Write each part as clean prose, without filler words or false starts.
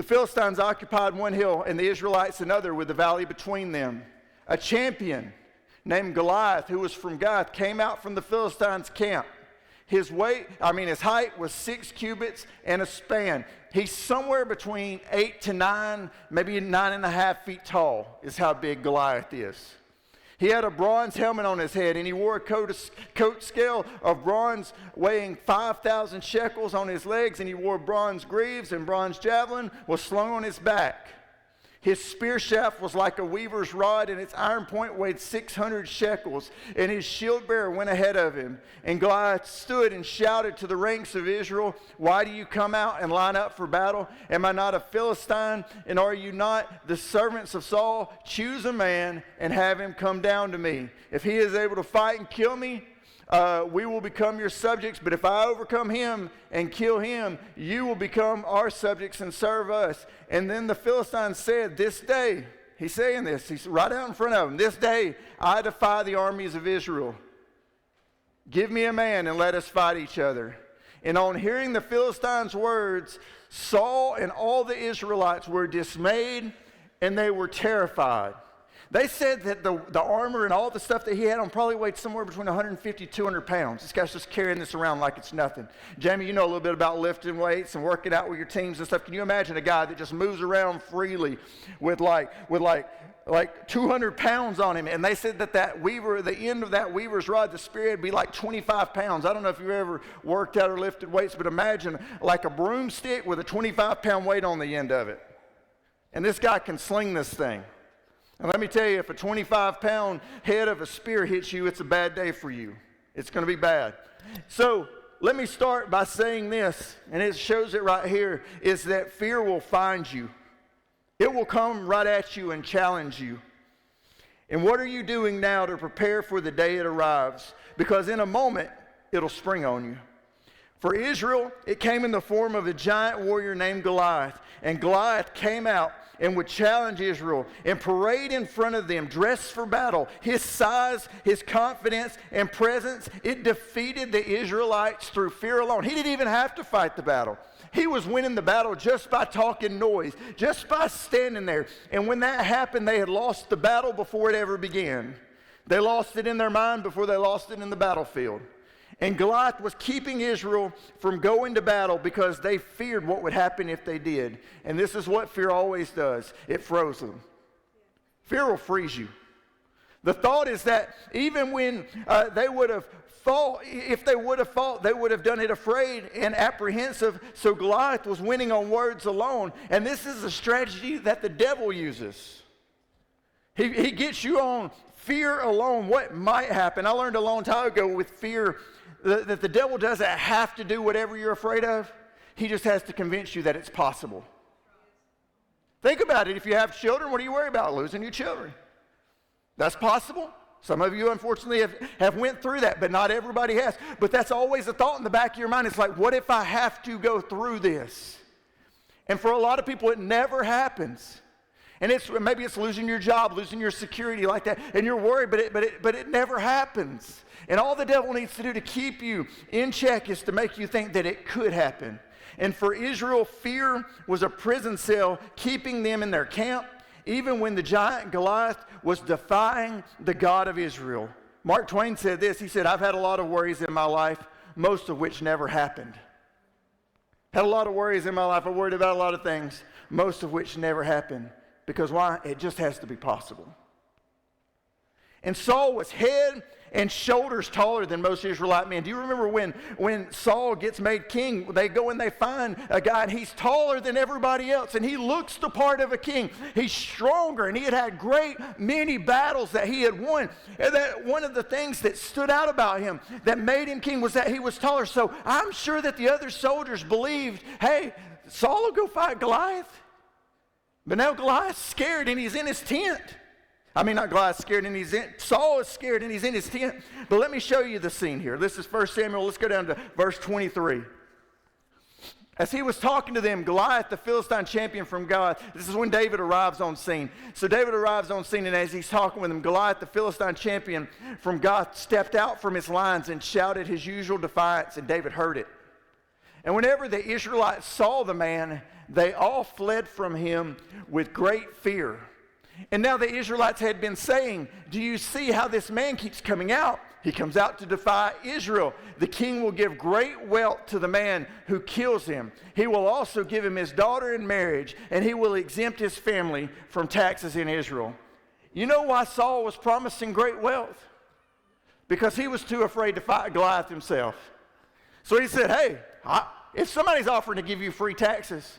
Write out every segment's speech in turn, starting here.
The Philistines occupied one hill and the Israelites another with the valley between them. A champion named Goliath, who was from Gath, came out from the Philistines' camp. His height was 6 cubits and a span. He's somewhere between 8 to 9, maybe 9.5 feet tall is how big Goliath is. He had a bronze helmet on his head, and he wore a coat scale of bronze weighing 5,000 shekels on his legs, and he wore bronze greaves, and bronze javelin was slung on his back. His spear shaft was like a weaver's rod, and its iron point weighed 600 shekels. And his shield bearer went ahead of him. And Goliath stood and shouted to the ranks of Israel, "Why do you come out and line up for battle? Am I not a Philistine? And are you not the servants of Saul? Choose a man and have him come down to me. If he is able to fight and kill me, we will become your subjects. But if I overcome him and kill him, you will become our subjects and serve us." And then the Philistines said, "This day," he's saying this, he's right out in front of them, "This day I defy the armies of Israel. Give me a man and let us fight each other." And on hearing the Philistines' words, Saul and all the Israelites were dismayed and they were terrified. They said that the armor and all the stuff that he had on probably weighed somewhere between 150 to 200 pounds. This guy's just carrying this around like it's nothing. Jamie, you know a little bit about lifting weights and working out with your teams and stuff. Can you imagine a guy that just moves around freely with like 200 pounds on him? And they said that weaver, the end of that weaver's rod, the spear, would be like 25 pounds. I don't know if you've ever worked out or lifted weights, but imagine like a broomstick with a 25-pound weight on the end of it. And this guy can sling this thing. And let me tell you, if a 25-pound head of a spear hits you, it's a bad day for you. It's going to be bad. So let me start by saying this, and it shows it right here, is that fear will find you. It will come right at you and challenge you. And what are you doing now to prepare for the day it arrives? Because in a moment, it'll spring on you. For Israel, it came in the form of a giant warrior named Goliath. And Goliath came out and would challenge Israel and parade in front of them, dressed for battle. His size, his confidence, and presence, it defeated the Israelites through fear alone. He didn't even have to fight the battle. He was winning the battle just by talking noise, just by standing there. And when that happened, they had lost the battle before it ever began. They lost it in their mind before they lost it in the battlefield. And Goliath was keeping Israel from going to battle because they feared what would happen if they did. And this is what fear always does. It froze them. Fear will freeze you. The thought is that even when they would have fought, if they would have fought, they would have done it afraid and apprehensive. So Goliath was winning on words alone. And this is a strategy that the devil uses. He gets you on fear alone, what might happen. I learned a long time ago with fear that the devil doesn't have to do whatever you're afraid of. He just has to convince you that it's possible. Think about it. If you have children, what do you worry about? Losing your children. That's possible. Some of you, unfortunately, have went through that, but not everybody has. But that's always a thought in the back of your mind. It's like, what if I have to go through this? And for a lot of people, it never happens. And maybe it's losing your job, losing your security like that, and you're worried, but it never happens. And all the devil needs to do to keep you in check is to make you think that it could happen. And for Israel, fear was a prison cell keeping them in their camp, even when the giant Goliath was defying the God of Israel. Mark Twain said this. He said, "I've had a lot of worries in my life, most of which never happened." Had a lot of worries in my life. I worried about a lot of things, most of which never happened. Because why? It just has to be possible. And Saul was head and shoulders taller than most Israelite men. Do you remember when Saul gets made king, they go and they find a guy, and he's taller than everybody else, and he looks the part of a king. He's stronger, and he had great many battles that he had won. And that one of the things that stood out about him that made him king was that he was taller. So I'm sure that the other soldiers believed, hey, Saul will go fight Goliath. But now Goliath's scared and he's in his tent. I mean, not Goliath's scared and Saul is scared and he's in his tent. But let me show you the scene here. This is 1 Samuel. Let's go down to verse 23. As he was talking to them, Goliath, the Philistine champion from God, this is when David arrives on scene. So David arrives on scene, and as he's talking with him, Goliath, the Philistine champion from God, stepped out from his lines and shouted his usual defiance, and David heard it. And whenever the Israelites saw the man, they all fled from him with great fear. And now the Israelites had been saying, do you see how this man keeps coming out? He comes out to defy Israel. The king will give great wealth to the man who kills him. He will also give him his daughter in marriage, and he will exempt his family from taxes in Israel. You know why Saul was promising great wealth? Because he was too afraid to fight Goliath himself. So he said, hey, if somebody's offering to give you free taxes,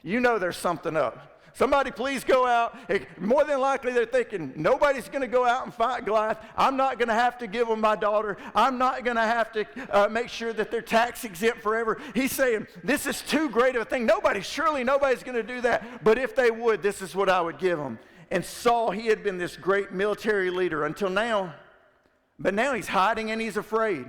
you know there's something up. Somebody please go out. More than likely they're thinking, nobody's going to go out and fight Goliath. I'm not going to have to give them my daughter. I'm not going to have to make sure that they're tax exempt forever. He's saying, this is too great of a thing. Surely nobody's going to do that. But if they would, this is what I would give them. And Saul, he had been this great military leader until now. But now he's hiding and he's afraid.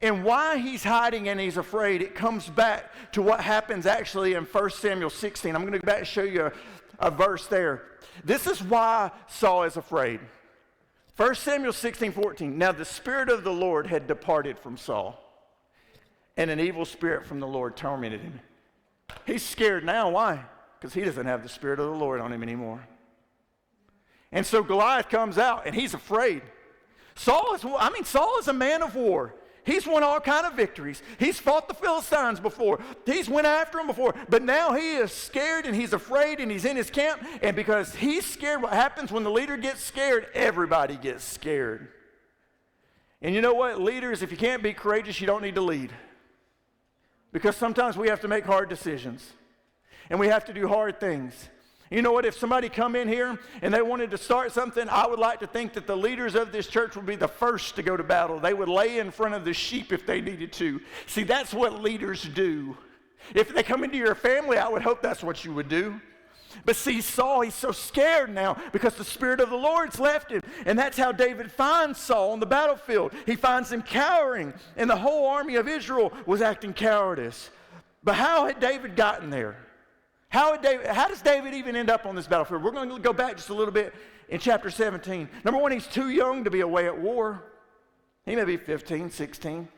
And why he's hiding and he's afraid, it comes back to what happens actually in 1 Samuel 16. I'm going to go back and show you a verse there. This is why Saul is afraid. 1 Samuel 16:14. Now the Spirit of the Lord had departed from Saul, and an evil spirit from the Lord tormented him. He's scared now. Why? Because he doesn't have the Spirit of the Lord on him anymore. And so Goliath comes out, and he's afraid. Saul is a man of war. He's won all kind of victories. He's fought the Philistines before. He's went after them before. But now he is scared and he's afraid and he's in his camp. And because he's scared, what happens when the leader gets scared? Everybody gets scared. And you know what? Leaders, if you can't be courageous, you don't need to lead. Because sometimes we have to make hard decisions. And we have to do hard things. You know what? If somebody come in here and they wanted to start something, I would like to think that the leaders of this church would be the first to go to battle. They would lay in front of the sheep if they needed to. See, that's what leaders do. If they come into your family, I would hope that's what you would do. But see, Saul, he's so scared now because the Spirit of the Lord's left him. And that's how David finds Saul on the battlefield. He finds him cowering, and the whole army of Israel was acting cowardice. But how had David gotten there? How does David even end up on this battlefield? We're going to go back just a little bit in chapter 17. Number one, he's too young to be away at war. He may be 15, 16.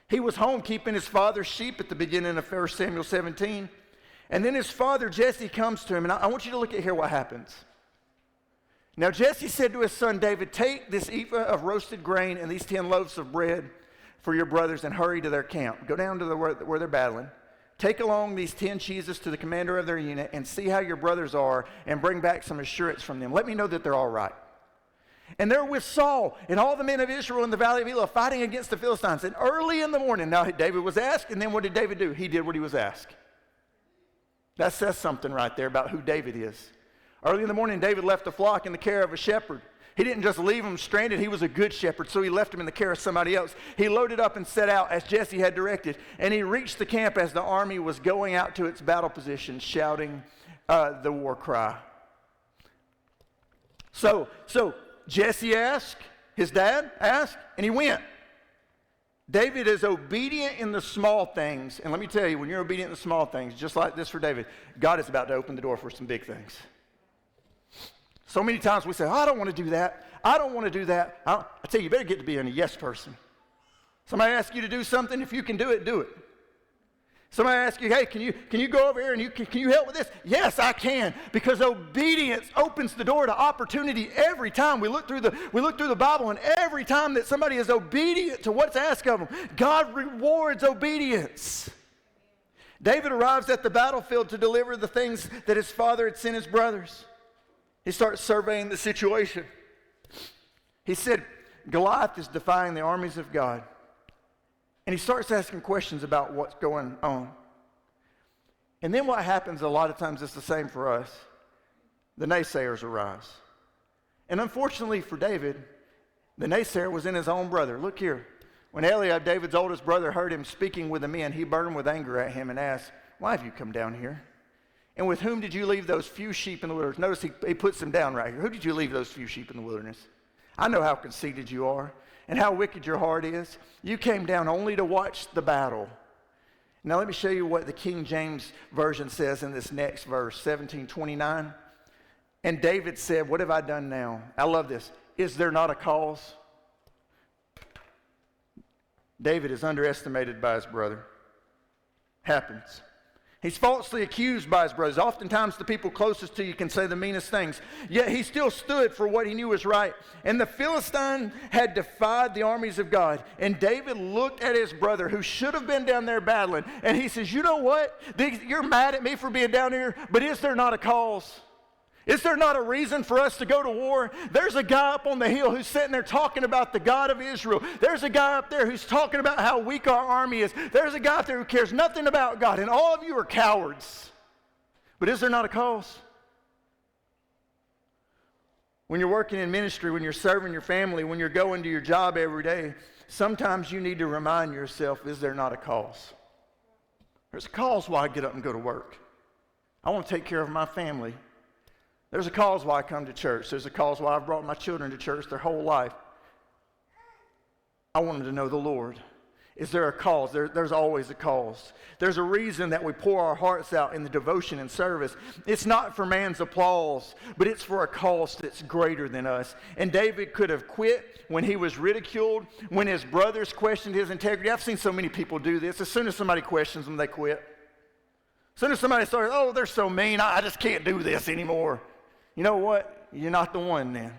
He was home keeping his father's sheep at the beginning of 1 Samuel 17. And then his father, Jesse, comes to him. And I want you to look at here what happens. Now Jesse said to his son David, take this ephah of roasted grain and these 10 loaves of bread for your brothers and hurry to their camp. Go down to where they're battling. Take along these 10 cheeses to the commander of their unit and see how your brothers are and bring back some assurance from them. Let me know that they're all right. And they're with Saul and all the men of Israel in the valley of Elah fighting against the Philistines. And early in the morning, now David was asked, and then what did David do? He did what he was asked. That says something right there about who David is. Early in the morning, David left the flock in the care of a shepherd. He didn't just leave them stranded. He was a good shepherd, so he left them in the care of somebody else. He loaded up and set out as Jesse had directed, and he reached the camp as the army was going out to its battle position, shouting the war cry. So Jesse asked, his dad asked, and he went. David is obedient in the small things, and let me tell you, when you're obedient in the small things, just like this for David, God is about to open the door for some big things. So many times we say, I don't want to do that. I don't want to do that. I tell you, you better get to being a yes person. Somebody asks you to do something, if you can do it, do it. Somebody asks you, hey, can you go over here and can you help with this? Yes, I can, because obedience opens the door to opportunity every time. We look through the Bible, and every time that somebody is obedient to what's asked of them, God rewards obedience. David arrives at the battlefield to deliver the things that his father had sent his brothers. He starts surveying the situation. He said, Goliath is defying the armies of God. And he starts asking questions about what's going on. And then what happens a lot of times is the same for us. The naysayers arise. And unfortunately for David, the naysayer was in his own brother. Look here. When Eliab, David's oldest brother, heard him speaking with the men, he burned with anger at him and asked, why have you come down here? And with whom did you leave those few sheep in the wilderness? Notice he puts them down right here. Who did you leave those few sheep in the wilderness? I know how conceited you are and how wicked your heart is. You came down only to watch the battle. Now let me show you what the King James Version says in this next verse, 17:29. And David said, what have I done now? I love this. Is there not a cause? David is underestimated by his brother. Happens. He's falsely accused by his brothers. Oftentimes the people closest to you can say the meanest things. Yet he still stood for what he knew was right. And the Philistine had defied the armies of God. And David looked at his brother who should have been down there battling. And he says, you know what? You're mad at me for being down here, but is there not a cause? Is there not a reason for us to go to war? There's a guy up on the hill who's sitting there talking about the God of Israel. There's a guy up there who's talking about how weak our army is. There's a guy up there who cares nothing about God, and all of you are cowards. But is there not a cause? When you're working in ministry, when you're serving your family, when you're going to your job every day, sometimes you need to remind yourself, is there not a cause? There's a cause why I get up and go to work. I want to take care of my family. There's a cause why I come to church. There's a cause why I've brought my children to church their whole life. I want them to know the Lord. Is there a cause? There's always a cause. There's a reason that we pour our hearts out in the devotion and service. It's not for man's applause, but it's for a cause that's greater than us. And David could have quit when he was ridiculed, when his brothers questioned his integrity. I've seen so many people do this. As soon as somebody questions them, they quit. As soon as somebody starts, oh, they're so mean, I just can't do this anymore. You know what? You're not the one then.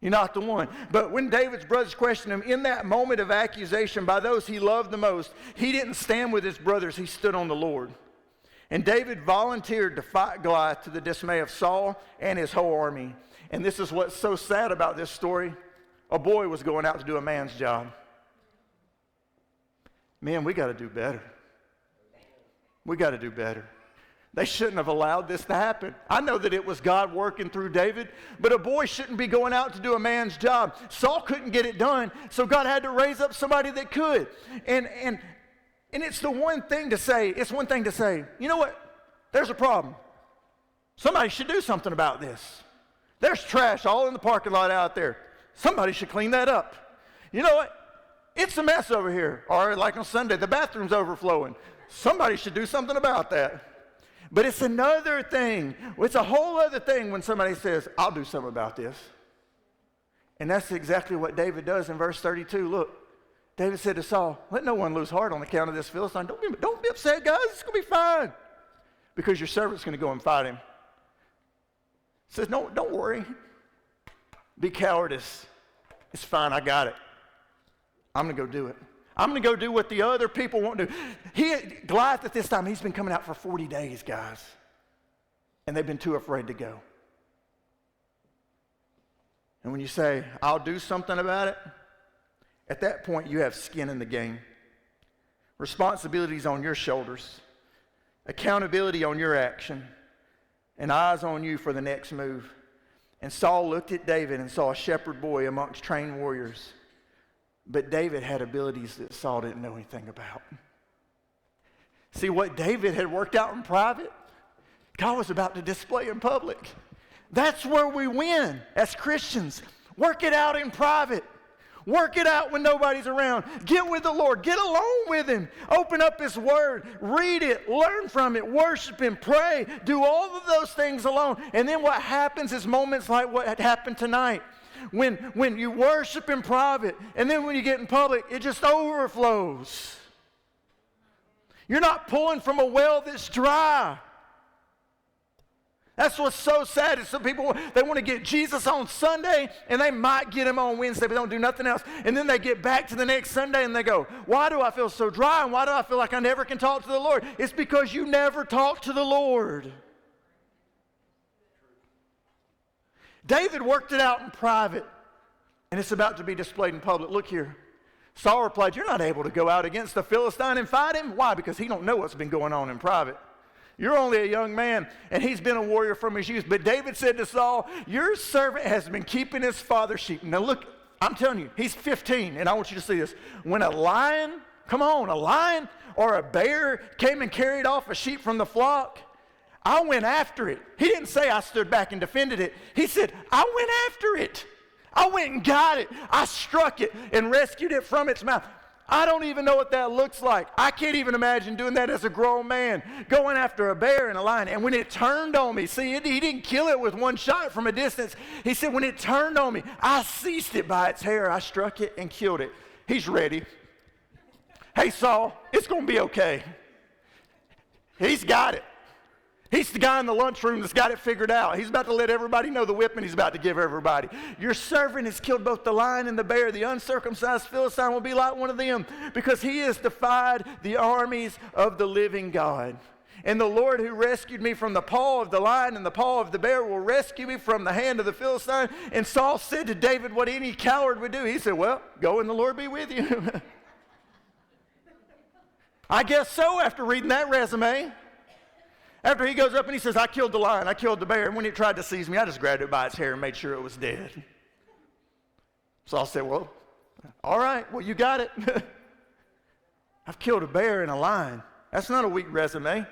You're not the one. But when David's brothers questioned him, in that moment of accusation by those he loved the most, he didn't stand with his brothers. He stood on the Lord. And David volunteered to fight Goliath to the dismay of Saul and his whole army. And this is what's so sad about this story. A boy was going out to do a man's job. Man, we got to do better. We got to do better. They shouldn't have allowed this to happen. I know that it was God working through David, but a boy shouldn't be going out to do a man's job. Saul couldn't get it done, so God had to raise up somebody that could. And it's the one thing to say, you know what? There's a problem. Somebody should do something about this. There's trash all in the parking lot out there. Somebody should clean that up. You know what? It's a mess over here. Or like on Sunday, the bathroom's overflowing. Somebody should do something about that. But it's another thing. It's a whole other thing when somebody says, I'll do something about this. And that's exactly what David does in verse 32. Look, David said to Saul, let no one lose heart on account of this Philistine. Don't be upset, guys. It's going to be fine. Because your servant's going to go and fight him. He says, no, don't worry. Be cowardice. It's fine. I got it. I'm going to go do it. I'm going to go do what the other people won't do. Goliath at this time, he's been coming out for 40 days, guys. And they've been too afraid to go. And when you say, I'll do something about it, at that point you have skin in the game. Responsibilities on your shoulders. Accountability on your action. And eyes on you for the next move. And Saul looked at David and saw a shepherd boy amongst trained warriors. But David had abilities that Saul didn't know anything about. See, what David had worked out in private, God was about to display in public. That's where we win as Christians. Work it out in private. Work it out when nobody's around. Get with the Lord. Get alone with Him. Open up His Word. Read it. Learn from it. Worship Him. Pray. Do all of those things alone. And then what happens is moments like what had happened tonight. When you worship in private, and then when you get in public, it just overflows. You're not pulling from a well that's dry. That's what's so sad is some people, they want to get Jesus on Sunday, and they might get Him on Wednesday, but don't do nothing else. And then they get back to the next Sunday, and they go, why do I feel so dry, and why do I feel like I never can talk to the Lord? It's because you never talk to the Lord. David worked it out in private, and it's about to be displayed in public. Look here. Saul replied, you're not able to go out against the Philistine and fight him. Why? Because he don't know what's been going on in private. You're only a young man, and he's been a warrior from his youth. But David said to Saul, your servant has been keeping his father's sheep. Now look, I'm telling you, he's 15, and I want you to see this. When a lion or a bear came and carried off a sheep from the flock, I went after it. He didn't say I stood back and defended it. He said, I went after it. I went and got it. I struck it and rescued it from its mouth. I don't even know what that looks like. I can't even imagine doing that as a grown man, going after a bear and a lion. And when it turned on me, see, he didn't kill it with one shot from a distance. He said, when it turned on me, I seized it by its hair. I struck it and killed it. He's ready. Hey, Saul, it's going to be okay. He's got it. He's the guy in the lunchroom that's got it figured out. He's about to let everybody know the whipping he's about to give everybody. Your servant has killed both the lion and the bear. The uncircumcised Philistine will be like one of them, because he has defied the armies of the living God. And the Lord who rescued me from the paw of the lion and the paw of the bear will rescue me from the hand of the Philistine. And Saul said to David what any coward would do. He said, well, go and the Lord be with you. I guess so, after reading that resume. After he goes up and he says, I killed the lion, I killed the bear, and when it tried to seize me, I just grabbed it by its hair and made sure it was dead. Saul said, well, all right, well, you got it. I've killed a bear and a lion. That's not a weak resume.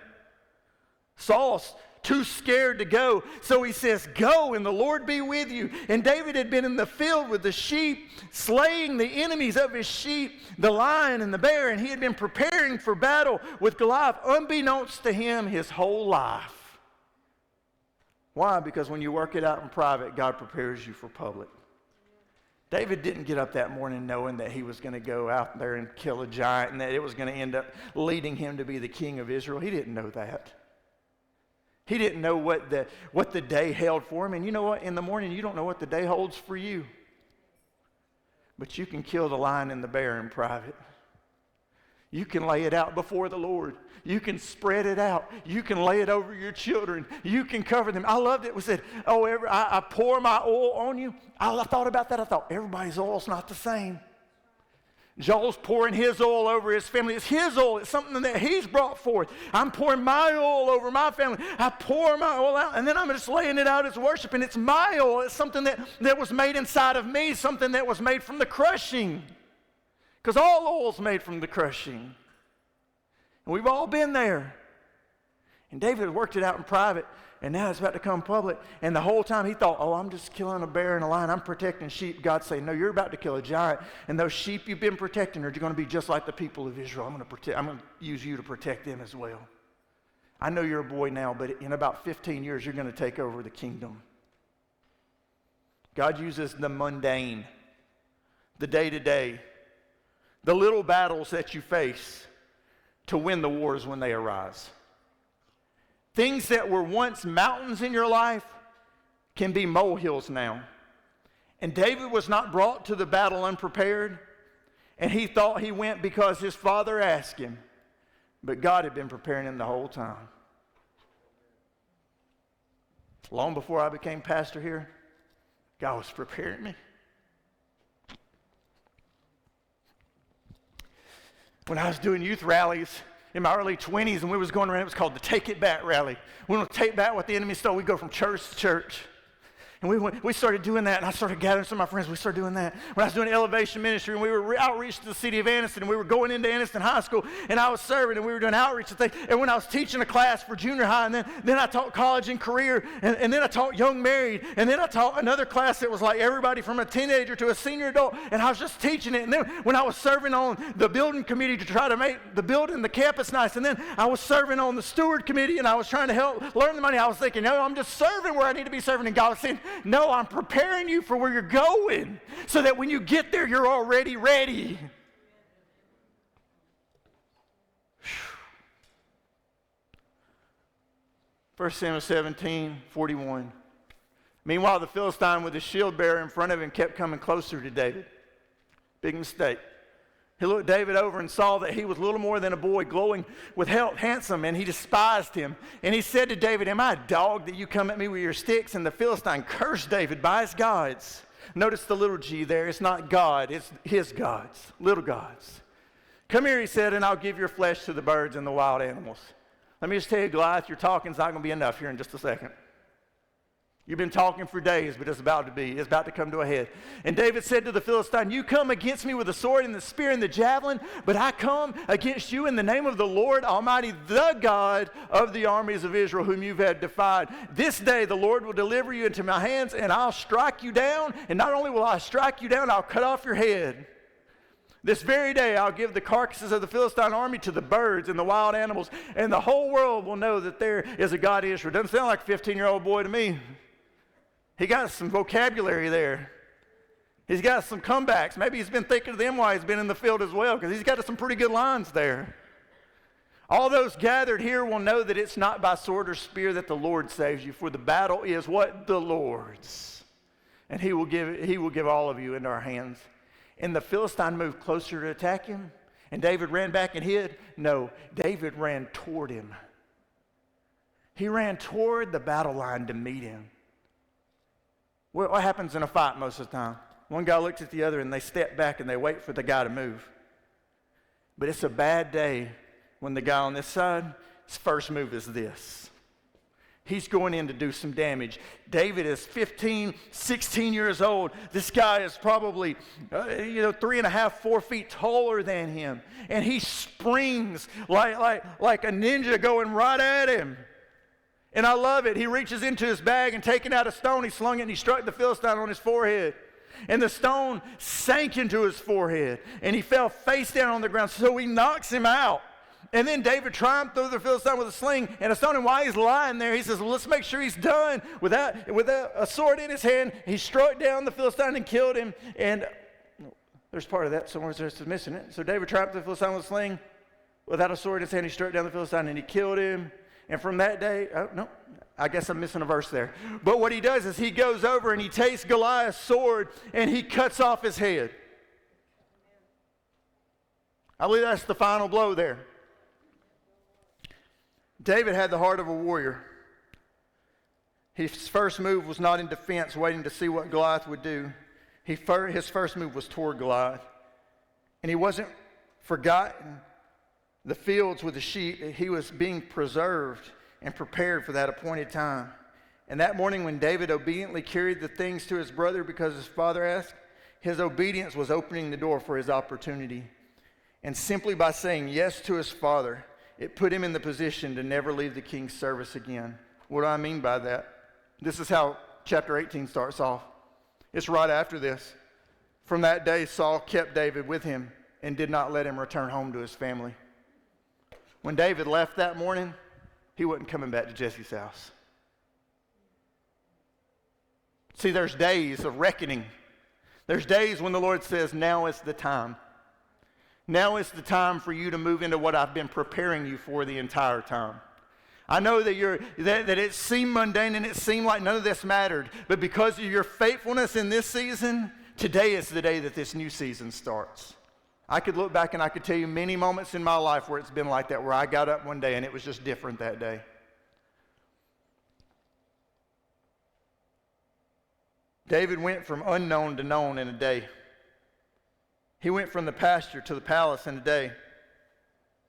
Saul's too scared to go, so he says, go and the Lord be with you. And David had been in the field with the sheep, slaying the enemies of his sheep, the lion and the bear, and he had been preparing for battle with Goliath, unbeknownst to him his whole life. Why? Because when you work it out in private, God prepares you for public. David didn't get up that morning knowing that he was going to go out there and kill a giant and that it was going to end up leading him to be the king of Israel. He didn't know that. He didn't know what the day held for him. And you know what? In the morning, you don't know what the day holds for you. But you can kill the lion and the bear in private. You can lay it out before the Lord. You can spread it out. You can lay it over your children. You can cover them. I loved it. It said, I pour my oil on you. I thought about that. I thought, everybody's oil's not the same. Joel's pouring his oil over his family. It's his oil. It's something that he's brought forth. I'm pouring my oil over my family. I pour my oil out, and then I'm just laying it out as worship, and it's my oil. It's something that was made inside of me, something that was made from the crushing. Because all oil's made from the crushing. And we've all been there. And David worked it out in private, and now it's about to come public. And the whole time he thought, I'm just killing a bear and a lion. I'm protecting sheep. God saying, no, you're about to kill a giant. And those sheep you've been protecting are going to be just like the people of Israel. I'm going to use you to protect them as well. I know you're a boy now, but in about 15 years, you're going to take over the kingdom. God uses the mundane, the day-to-day, the little battles that you face to win the wars when they arise. Things that were once mountains in your life can be molehills now. And David was not brought to the battle unprepared, and he thought he went because his father asked him. But God had been preparing him the whole time. Long before I became pastor here, God was preparing me. When I was doing youth rallies in my early 20s, and we was going around, it was called the Take It Back Rally. We want to take back what the enemy stole. We go from church to church. And we started doing that, and I started gathering some of my friends. We started doing that. When I was doing elevation ministry, and we were outreach to the city of Anniston, and we were going into Anniston High School, and I was serving, and we were doing outreach and things. And when I was teaching a class for junior high, and then I taught college and career, and then I taught young married, and then I taught another class that was like everybody from a teenager to a senior adult, and I was just teaching it. And then when I was serving on the building committee to try to make the building, the campus nice, and then I was serving on the steward committee, and I was trying to help learn the money, I was thinking, no, I'm just serving where I need to be serving. And God was saying, no, I'm preparing you for where you're going so that when you get there, you're already ready. 1 Samuel 17:41. Meanwhile, the Philistine with his shield bearer in front of him kept coming closer to David. Big mistake. He looked David over and saw that he was little more than a boy, glowing with health, handsome, and he despised him. And he said to David, am I a dog that you come at me with your sticks? And the Philistine cursed David by his gods. Notice the little g there. It's not God, it's his gods, little gods. Come here, he said, and I'll give your flesh to the birds and the wild animals. Let me just tell you, Goliath, your talking's not going to be enough here in just a second. You've been talking for days, but it's about to come to a head. And David said to the Philistine, you come against me with the sword and the spear and the javelin, but I come against you in the name of the Lord Almighty, the God of the armies of Israel, whom you have defied. This day the Lord will deliver you into my hands, and I'll strike you down. And not only will I strike you down, I'll cut off your head. This very day I'll give the carcasses of the Philistine army to the birds and the wild animals, and the whole world will know that there is a God in Israel. Doesn't sound like a 15-year-old boy to me. He got some vocabulary there. He's got some comebacks. Maybe he's been thinking of them while he's been in the field as well, because he's got some pretty good lines there. All those gathered here will know that it's not by sword or spear that the Lord saves you, for the battle is what? The Lord's. And he will give all of you into our hands. And the Philistine moved closer to attack him, and David ran back and hid. No, David ran toward him. He ran toward the battle line to meet him. What happens in a fight most of the time? One guy looks at the other and they step back and they wait for the guy to move. But it's a bad day when the guy on this side, his first move is this. He's going in to do some damage. David is 15, 16 years old. This guy is probably, 3.5, 4 feet taller than him. And he springs like a ninja going right at him. And I love it. He reaches into his bag and taking out a stone, he slung it and he struck the Philistine on his forehead. And the stone sank into his forehead. And he fell face down on the ground. So he knocks him out. And then David triumphed through the Philistine with a sling and a stone. And while he's lying there, he says, well, let's make sure he's done. With a sword in his hand, he struck down the Philistine and killed him. And there's part of that somewhere that's missing it. So David triumphed the Philistine with a sling. Without a sword in his hand, he struck down the Philistine and he killed him. And from that day, I guess I'm missing a verse there. But what he does is he goes over and he takes Goliath's sword and he cuts off his head. I believe that's the final blow there. David had the heart of a warrior. His first move was not in defense, waiting to see what Goliath would do. His first move was toward Goliath. And he wasn't forgotten the fields with the sheep. He was being preserved and prepared for that appointed time. And that morning when David obediently carried the things to his brother because his father asked, his obedience was opening the door for his opportunity. And simply by saying yes to his father, it put him in the position to never leave the king's service again. What do I mean by that? This is how chapter 18 starts off. It's right after this. From that day, Saul kept David with him and did not let him return home to his family. When David left that morning, he wasn't coming back to Jesse's house. See, there's days of reckoning. There's days when the Lord says, now is the time. Now is the time for you to move into what I've been preparing you for the entire time. I know that it seemed mundane and it seemed like none of this mattered, but because of your faithfulness in this season, today is the day that this new season starts. I could look back and I could tell you many moments in my life where it's been like that, where I got up one day and it was just different that day. David went from unknown to known in a day. He went from the pasture to the palace in a day.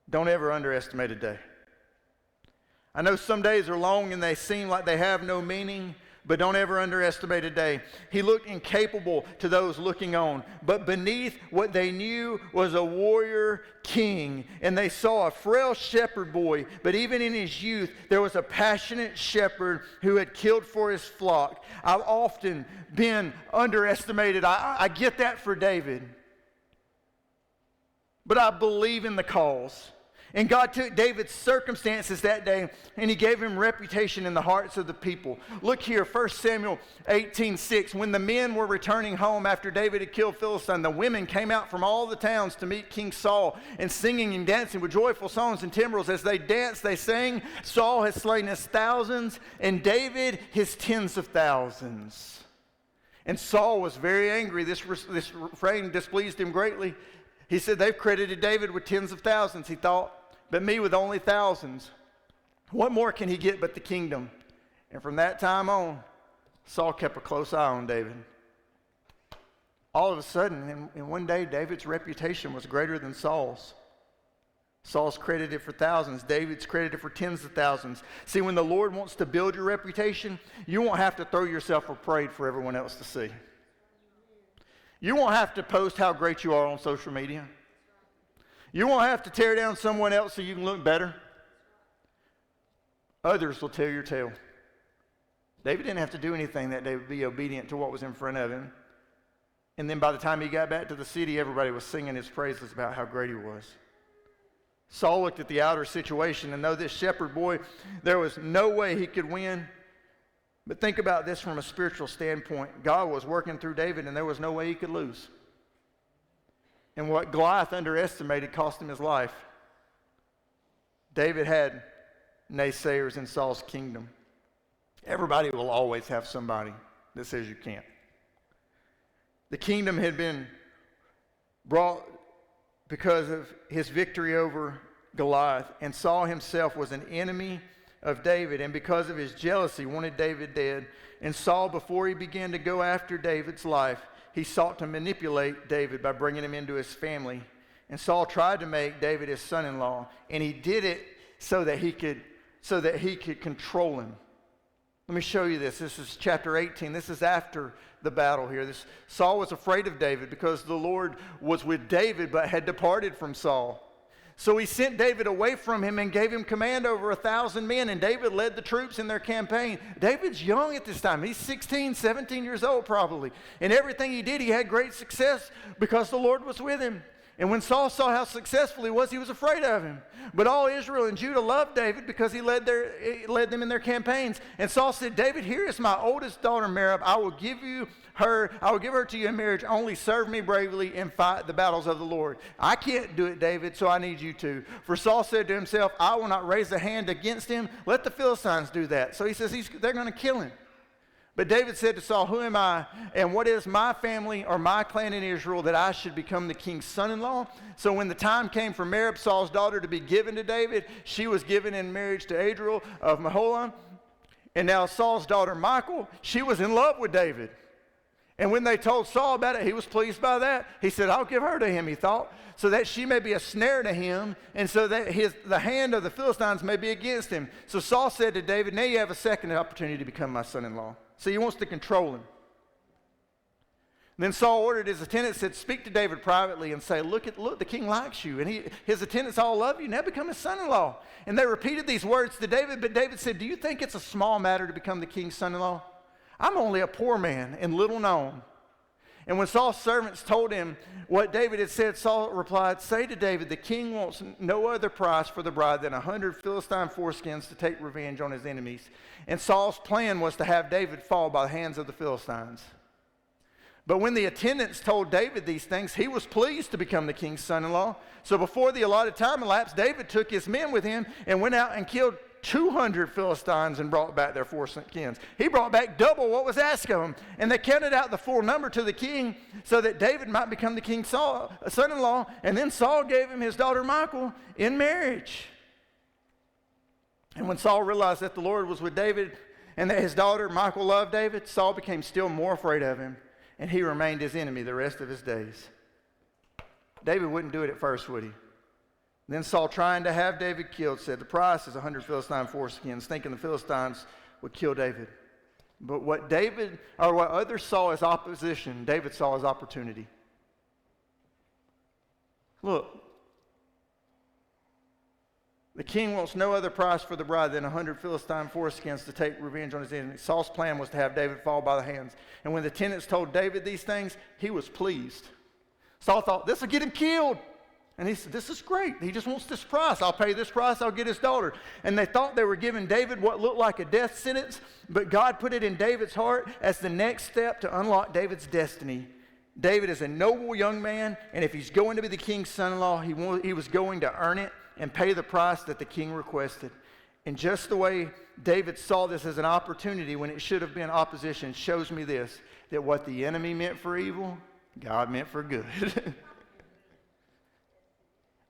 Don't ever underestimate a day. I know some days are long and they seem like they have no meaning, but don't ever underestimate a day. He looked incapable to those looking on, but beneath what they knew was a warrior king, and they saw a frail shepherd boy, but even in his youth, there was a passionate shepherd who had killed for his flock. I've often been underestimated. I get that for David, but I believe in the cause. And God took David's circumstances that day and he gave him reputation in the hearts of the people. Look here, 1 Samuel 18:6. When the men were returning home after David had killed Philistine, the women came out from all the towns to meet King Saul, and singing and dancing with joyful songs and timbrels. As they danced, they sang, Saul has slain his thousands and David his tens of thousands. And Saul was very angry. This refrain displeased him greatly. He said, they've credited David with tens of thousands, he thought, but me with only thousands. What more can he get but the kingdom? And from that time on, Saul kept a close eye on David. All of a sudden, in one day, David's reputation was greater than Saul's. Saul's credited for thousands. David's credited for tens of thousands. See, when the Lord wants to build your reputation, you won't have to throw yourself a parade for everyone else to see. You won't have to post how great you are on social media. You won't have to tear down someone else so you can look better. Others will tell your tale. David didn't have to do anything that day to be obedient to what was in front of him. And then by the time he got back to the city, everybody was singing his praises about how great he was. Saul looked at the outer situation and know this shepherd boy, there was no way he could win. But think about this from a spiritual standpoint. God was working through David and there was no way he could lose. And what Goliath underestimated cost him his life. David had naysayers in Saul's kingdom. Everybody will always have somebody that says you can't. The kingdom had been brought because of his victory over Goliath, and Saul himself was an enemy of David, and because of his jealousy wanted David dead. And Saul, before he began to go after David's life, he sought to manipulate David by bringing him into his family. And Saul tried to make David his son-in-law, and he did it so that he could control him. Let me show you this. This is chapter 18. This is after the battle here. Saul was afraid of David because the Lord was with David but had departed from Saul. So he sent David away from him and gave him command over 1,000 men, and David led the troops in their campaign. David's young at this time. He's 16, 17 years old probably. And everything he did, he had great success because the Lord was with him. And when Saul saw how successful he was afraid of him. But all Israel and Judah loved David because he led them in their campaigns. And Saul said, David, here is my oldest daughter, Merab. I will give her to you in marriage. Only serve me bravely and fight the battles of the Lord. I can't do it, David, so I need you to. For Saul said to himself, I will not raise a hand against him. Let the Philistines do that. So he says they're going to kill him. But David said to Saul, who am I, and what is my family or my clan in Israel that I should become the king's son-in-law? So when the time came for Merab, Saul's daughter, to be given to David, she was given in marriage to Adriel of Meholah. And now Saul's daughter, Michal, she was in love with David. And when they told Saul about it, he was pleased by that. He said, I'll give her to him, he thought, so that she may be a snare to him, and so that the hand of the Philistines may be against him. So Saul said to David, now you have a second opportunity to become my son-in-law. So he wants to control him. Then Saul ordered his attendants, said, speak to David privately and say, look, the king likes you. And his attendants all love you. Now become his son-in-law. And they repeated these words to David. But David said, do you think it's a small matter to become the king's son-in-law? I'm only a poor man and little known. And when Saul's servants told him what David had said, Saul replied, say to David, the king wants no other price for the bride than 100 Philistine foreskins to take revenge on his enemies. And Saul's plan was to have David fall by the hands of the Philistines. But when the attendants told David these things, he was pleased to become the king's son-in-law. So before the allotted time elapsed, David took his men with him and went out and killed 200 Philistines and brought back their foreskins. He brought back double what was asked of him. And they counted out the full number to the king so that David might become the king's son-in-law. And then Saul gave him his daughter Michal in marriage. And when Saul realized that the Lord was with David and that his daughter Michal loved David, Saul became still more afraid of him, and he remained his enemy the rest of his days. David wouldn't do it at first, would he? Then Saul, trying to have David killed, said, the price is 100 Philistine foreskins, thinking the Philistines would kill David. But what others saw as opposition, David saw as opportunity. Look, the king wants no other price for the bride than 100 Philistine foreskins to take revenge on his enemies. Saul's plan was to have David fall by the hands. And when the attendants told David these things, he was pleased. Saul thought, this will get him killed. And he said, this is great. He just wants this price. I'll pay this price. I'll get his daughter. And they thought they were giving David what looked like a death sentence, but God put it in David's heart as the next step to unlock David's destiny. David is a noble young man, and if he's going to be the king's son-in-law, he was going to earn it and pay the price that the king requested. And just the way David saw this as an opportunity when it should have been opposition shows me this, that what the enemy meant for evil, God meant for good.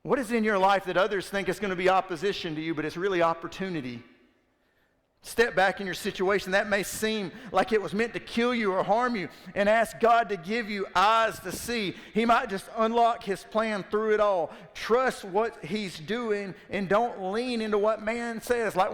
What is in your life that others think is going to be opposition to you, but it's really opportunity? Step back in your situation. That may seem like it was meant to kill you or harm you, and ask God to give you eyes to see. He might just unlock his plan through it all. Trust what he's doing and don't lean into what man says. Like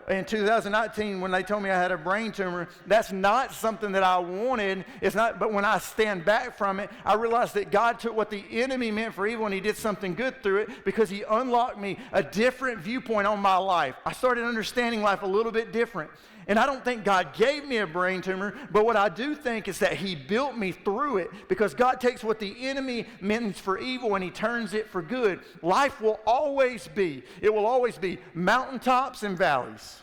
in 2019, when they told me I had a brain tumor, that's not something that I wanted. It's not, but when I stand back from it, I realized that God took what the enemy meant for evil and he did something good through it because he unlocked me a different viewpoint on my life. I started understanding life a little bit different. And I don't think God gave me a brain tumor, but what I do think is that he built me through it, because God takes what the enemy means for evil and he turns it for good. Life will always be mountaintops and valleys.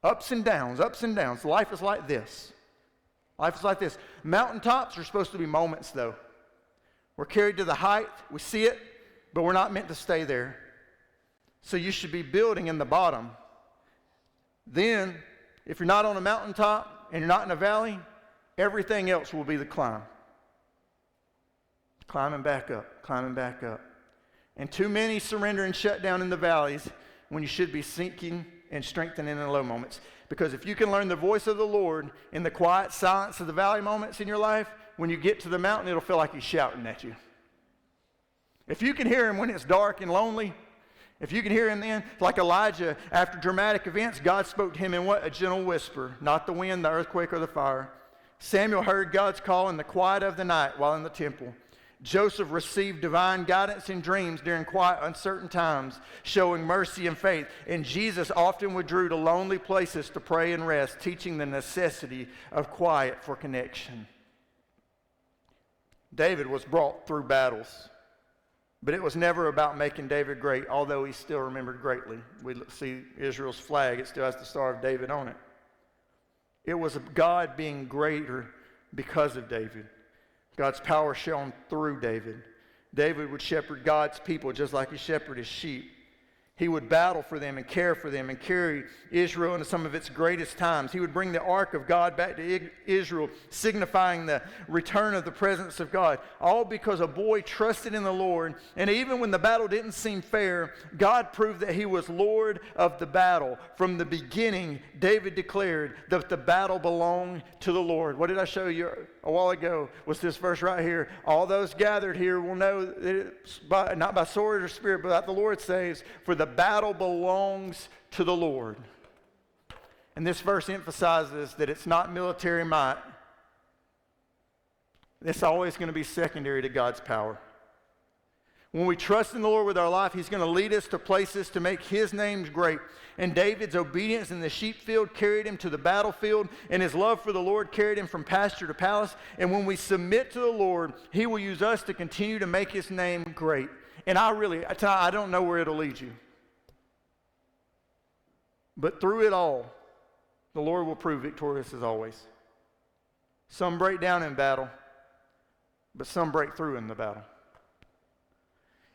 Ups and downs, ups and downs. Life is like this. Life is like this. Mountaintops are supposed to be moments, though. We're carried to the height, we see it, but we're not meant to stay there. So you should be building in the bottom. Then, if you're not on a mountaintop and you're not in a valley, everything else will be the climb. Climbing back up, climbing back up. And too many surrender and shut down in the valleys when you should be sinking and strengthening in the low moments. Because if you can learn the voice of the Lord in the quiet silence of the valley moments in your life, when you get to the mountain, it'll feel like he's shouting at you. If you can hear him when it's dark and lonely, if you can hear him then, like Elijah, after dramatic events, God spoke to him in what? A gentle whisper, not the wind, the earthquake, or the fire. Samuel heard God's call in the quiet of the night while in the temple. Joseph received divine guidance in dreams during quiet, uncertain times, showing mercy and faith. And Jesus often withdrew to lonely places to pray and rest, teaching the necessity of quiet for connection. David was brought through battles, but it was never about making David great, although he's still remembered greatly. We see Israel's flag, it still has the Star of David on it. It was God being greater because of David. God's power shone through David. David would shepherd God's people just like he shepherded his sheep. He would battle for them and care for them and carry Israel into some of its greatest times. He would bring the ark of God back to Israel, signifying the return of the presence of God, all because a boy trusted in the Lord. And even when the battle didn't seem fair, God proved that he was Lord of the battle. From the beginning, David declared that the battle belonged to the Lord. What did I show you a while ago? Was this verse right here. All those gathered here will know that it's not by sword or spirit, but that the Lord saves, for the battle belongs to the Lord. And this verse emphasizes that it's not military might. It's always going to be secondary to God's power. When we trust in the Lord with our life, he's going to lead us to places to make his name great. And David's obedience in the sheep field carried him to the battlefield, and his love for the Lord carried him from pasture to palace. And when we submit to the Lord, he will use us to continue to make his name great. And I don't know where it'll lead you. But through it all, the Lord will prove victorious as always. Some break down in battle, but some break through in the battle.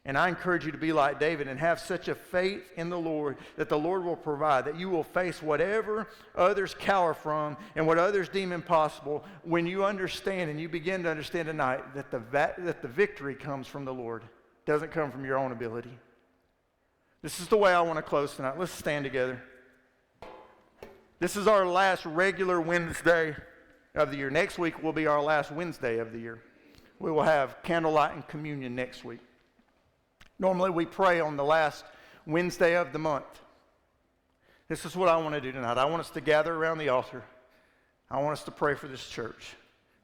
And I encourage you to be like David and have such a faith in the Lord that the Lord will provide, that you will face whatever others cower from and what others deem impossible when you understand, and you begin to understand tonight, that the victory comes from the Lord. It doesn't come from your own ability. This is the way I want to close tonight. Let's stand together. This is our last regular Wednesday of the year. Next week will be our last Wednesday of the year. We will have candlelight and communion next week. Normally we pray on the last Wednesday of the month. This is what I want to do tonight. I want us to gather around the altar. I want us to pray for this church.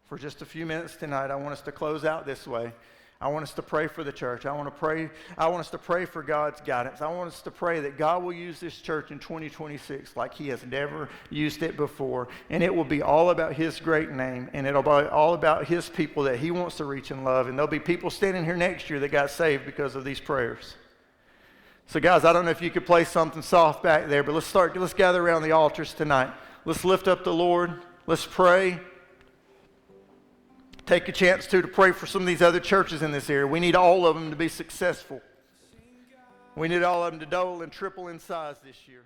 For just a few minutes tonight, I want us to close out this way. I want us to pray for the church. I want us to pray for God's guidance. I want us to pray that God will use this church in 2026 like he has never used it before. And it will be all about his great name. And it'll be all about his people that he wants to reach and love. And there'll be people standing here next year that got saved because of these prayers. So guys, I don't know if you could play something soft back there, but let's gather around the altars tonight. Let's lift up the Lord. Let's pray. Take a chance to pray for some of these other churches in this area. We need all of them to be successful. We need all of them to double and triple in size this year.